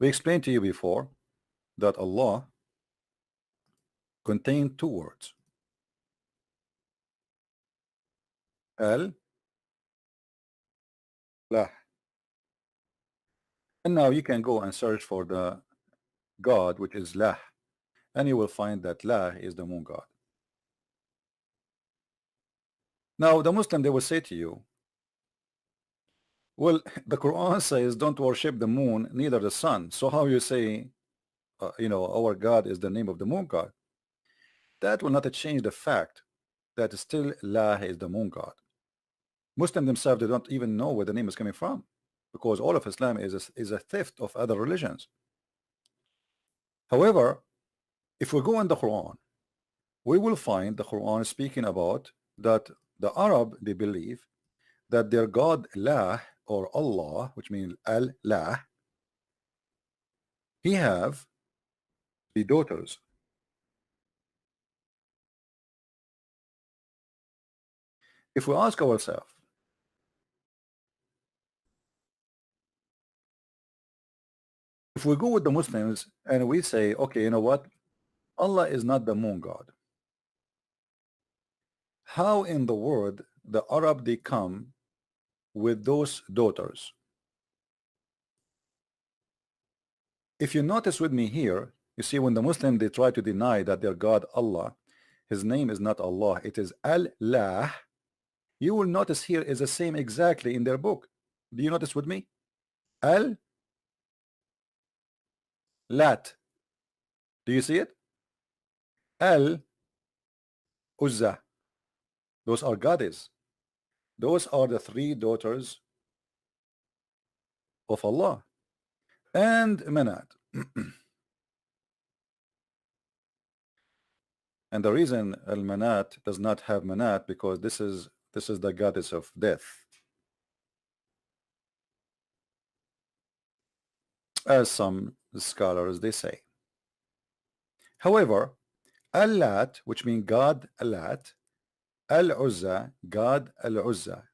We explained to you before that Allah contained two words, Al Lah. And now you can go and search for the God, which is Lah, and you will find that Lah is the moon god. Now the Muslim, they will say to you, well, the Quran says don't worship the moon, neither the sun. So how you say, our God is the name of the moon god? That will not change the fact that still Lah is the moon god. Muslims themselves, they don't even know where the name is coming from, because all of Islam is a theft of other religions. However, if we go in the Quran, we will find the Quran speaking about that the Arab, they believe that their God Lah, or Allah, which means Al-Lah, he have the daughters. If we ask ourselves, if we go with the Muslims and we say, okay, you know what, Allah is not the moon god, how in the world the Arab they come with those daughters? If you notice with me here, you see when the Muslim they try to deny that their God Allah, his name is not Allah, it is Allah, you will notice here is the same exactly in their book. Do you notice with me? Al Lat. Do you see it? Al Uzza. Those are goddesses. Those are the three daughters of Allah. And Manat. And the reason Al-Manat does not have Manat, because this is the goddess of death, as some scholars they say. However, Al-Lat, which means God Al-Lat, Al-Uzza, God Al-Uzza.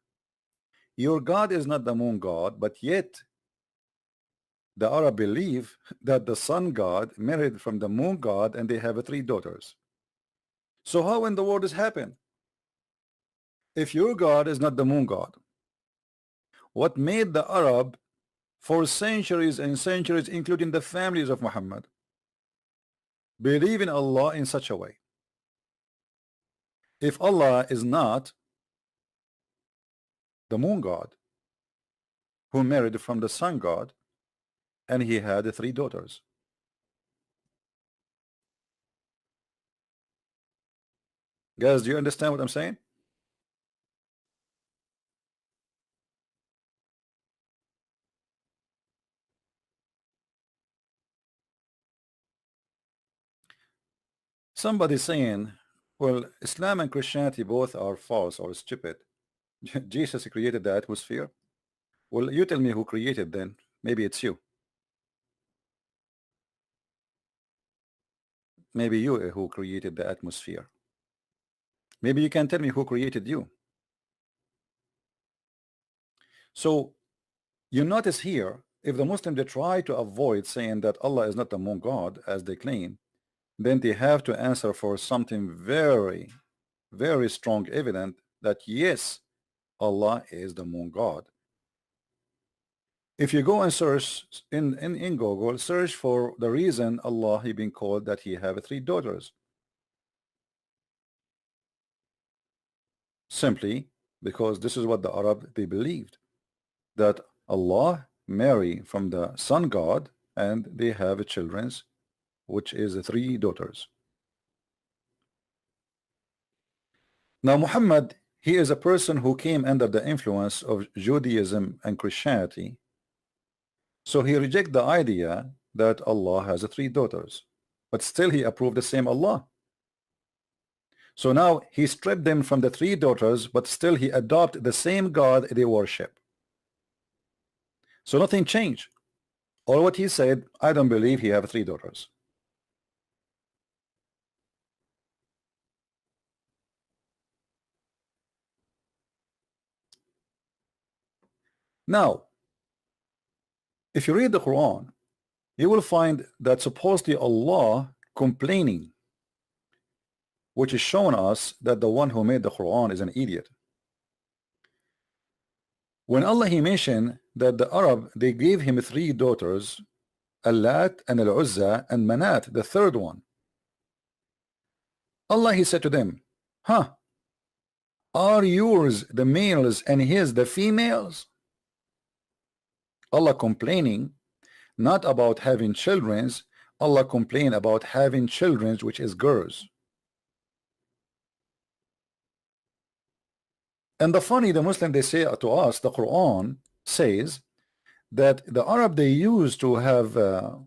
Your God is not the moon god, but yet the Arab believe that the sun god married from the moon god and they have three daughters. So how in the world this happened? If your God is not the moon god, what made the Arab for centuries and centuries, including the families of Muhammad, believe in Allah in such a way? If Allah is not the moon god who married from the sun god and he had three daughters. Guys, do you understand what I'm saying? Somebody saying, well, Islam and Christianity both are false or stupid. Jesus created the atmosphere. Well, you tell me who created then. Maybe it's you. Maybe you who created the atmosphere. Maybe you can tell me who created you. So you notice here, if the Muslims they try to avoid saying that Allah is not the moon god as they claim, then they have to answer for something very, very strong evidence that yes, Allah is the moon god. If you go and search in Google, search for the reason Allah he been called that he have three daughters. Simply because this is what the Arab they believed, that Allah marry from the sun god and they have children, which is three daughters. Now Muhammad, he is a person who came under the influence of Judaism and Christianity. So he rejected the idea that Allah has three daughters, but still he approved the same Allah. So now he stripped them from the three daughters, but still he adopted the same God they worship. So nothing changed. All what he said, I don't believe he have three daughters. Now, if you read the Quran, you will find that supposedly Allah complaining, which is showing us that the one who made the Quran is an idiot. When Allah he mentioned that the Arab, they gave him 3 daughters, Allat and Al-Uzza and Manat, the third one. Allah he said to them, huh, are yours the males and his the females? Allah complaining not about having children's, Allah complain about having children's, which is girls. And the funny, the Muslim, they say to us, the Quran says that the Arab, they used to have a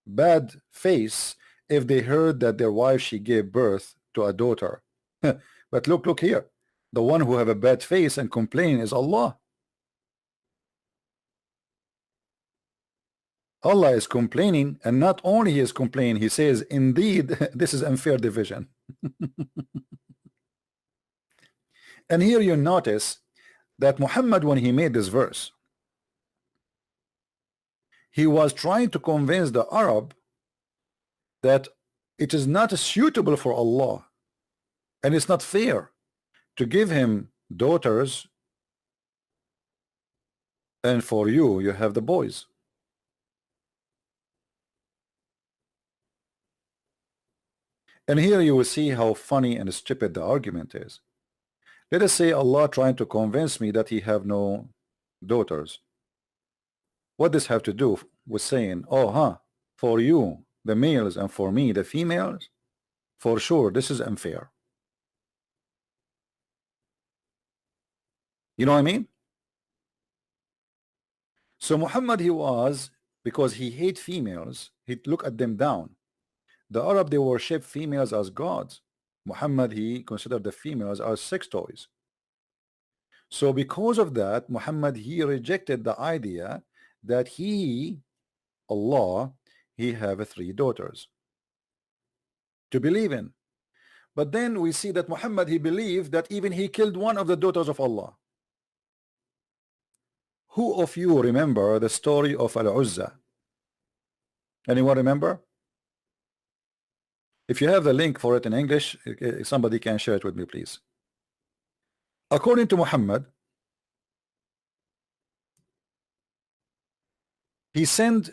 bad face if they heard that their wife, she gave birth to a daughter. But look here, the one who have a bad face and complain is Allah. Allah is complaining, and not only he is complaining, he says, indeed, this is unfair division. And here you notice that Muhammad, when he made this verse, he was trying to convince the Arab that it is not suitable for Allah, and it's not fair to give him daughters, and for you, you have the boys. And here you will see how funny and stupid the argument is. Let us say Allah trying to convince me that he have no daughters. What does have to do with saying, oh, for you, the males, and for me, the females? For sure, this is unfair. You know what I mean? So Muhammad, he was, because he hate females, he look at them down. The Arab, they worship females as gods. Muhammad, he considered the females as sex toys. So because of that, Muhammad, he rejected the idea that he, Allah, he have 3 daughters to believe in. But then we see that Muhammad, he believed that even he killed one of the daughters of Allah. Who of you remember the story of Al-Uzza? Anyone remember? If you have the link for it in English, somebody can share it with me, please. According to Muhammad, he sent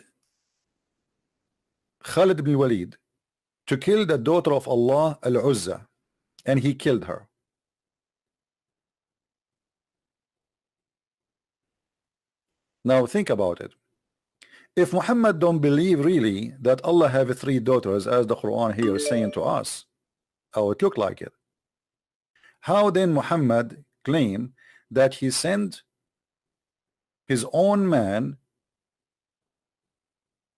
Khalid ibn Walid to kill the daughter of Allah, Al-Uzza, and he killed her. Now think about it. If Muhammad don't believe really that Allah have 3 daughters, as the Quran here is saying to us, how it look like it, how then Muhammad claim that he sent his own man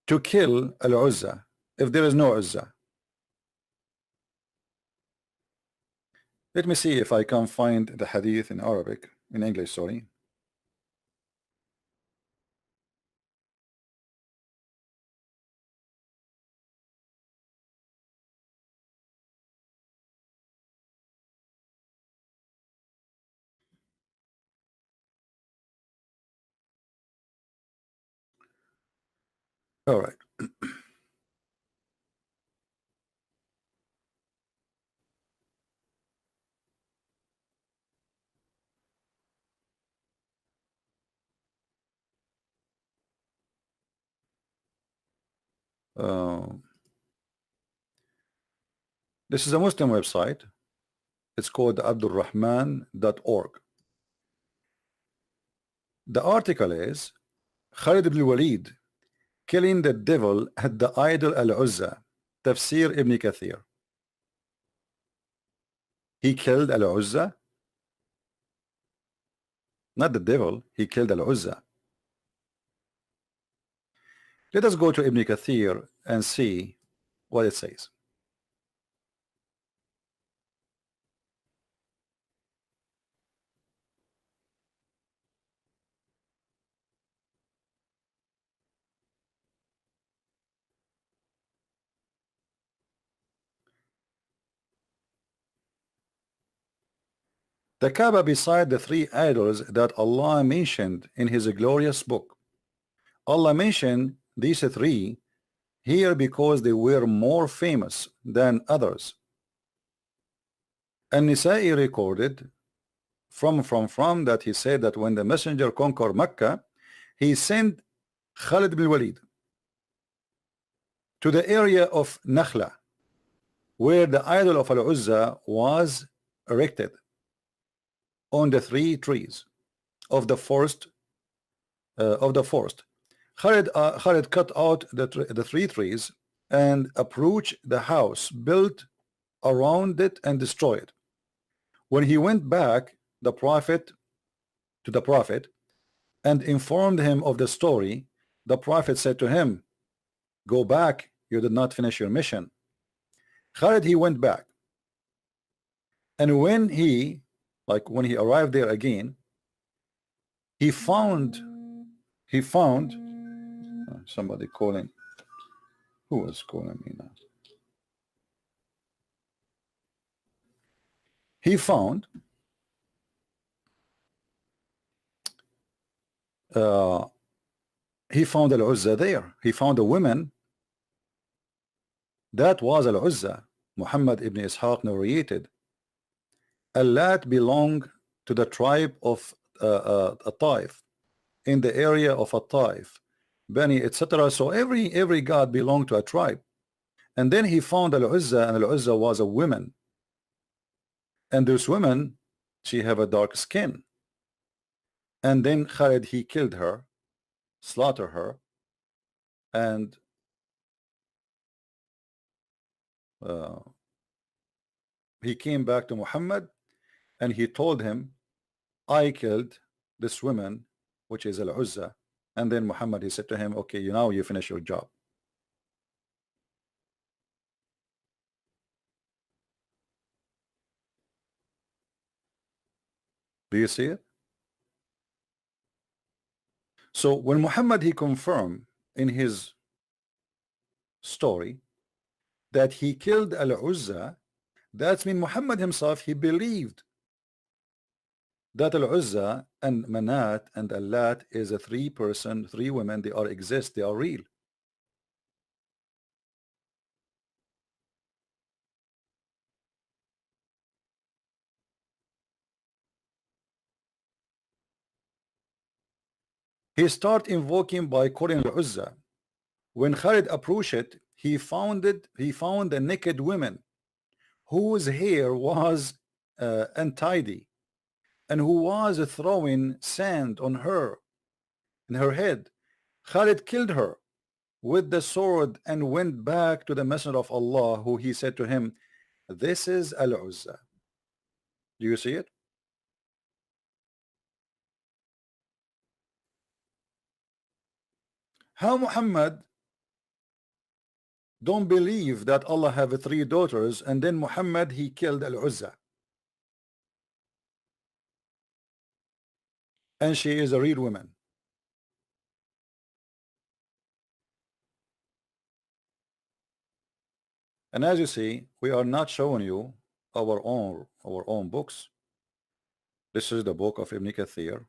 to kill Al-Uzza if there is no Uzza? Let me see if I can find the hadith in Arabic, in English, sorry. All right. This is a Muslim website. It's called abdulrahman.org. The article is Khalid ibn Walid killing the devil at the idol Al-Uzza, Tafsir Ibn Kathir. He killed Al-Uzza? Not the devil, he killed Al-Uzza. Let us go to Ibn Kathir and see what it says. The Kaaba beside the 3 idols that Allah mentioned in his glorious book. Allah mentioned these 3 here because they were more famous than others. And Nisa'i recorded from that he said that when the messenger conquered Mecca, he sent Khalid bin Walid to the area of Nakhla, where the idol of Al-Uzza was erected on the 3 trees of the forest. Khalid cut out the 3 trees and approached the house built around it and destroyed it. When he went back the prophet and informed him of the story, the prophet said to him, "Go back, you did not finish your mission." Khalid, he went back, and when he arrived there again, he found somebody calling. Who was calling me now? He found Al-Uzza there. He found a woman. That was Al-Uzza. Muhammad ibn Ishaq narrated. Al-Lat belonged to the tribe of Taif, in the area of Taif, Bani, etc. So every god belonged to a tribe. And then he found Al-Uzza, and Al-Uzza was a woman. And this woman, she have a dark skin. And then Khalid, he killed her, slaughtered her, and he came back to Muhammad and he told him, I killed this woman, which is Al-Uzza. And then Muhammad, he said to him, okay, now you finish your job. Do you see it? So when Muhammad, he confirmed in his story that he killed Al-Uzza, that means Muhammad himself, he believed that Al-Uzza and Manat and Al-Lat is a 3 women, they exist, they are real. He started invoking by calling Al-Uzza. When Khalid approached it, he found a naked woman whose hair was untidy, and who was throwing sand on her in her head. Khalid killed her with the sword and went back to the Messenger of Allah, who he said to him, this is Al-Uzza. Do you see it? How Muhammad don't believe that Allah have 3 daughters, and then Muhammad, he killed Al-Uzza, and she is a real woman. And as you see, we are not showing you our own books. This is the book of Ibn Kathir,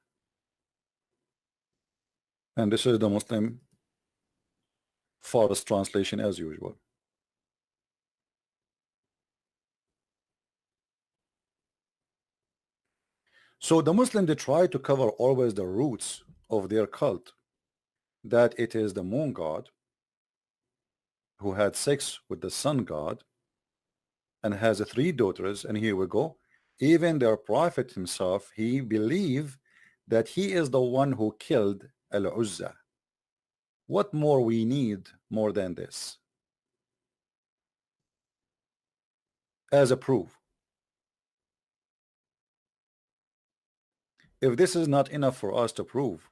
and this is the Muslim Forest translation as usual. So the Muslim, they try to cover always the roots of their cult, that it is the moon god who had sex with the sun god and has 3 daughters. And here we go, even their prophet himself, he believed that he is the one who killed Al-Uzza. What more we need more than this as a proof? If this is not enough for us to prove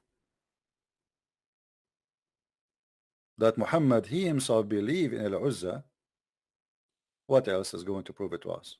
that Muhammad, he himself believed in Al-Uzza, what else is going to prove it to us?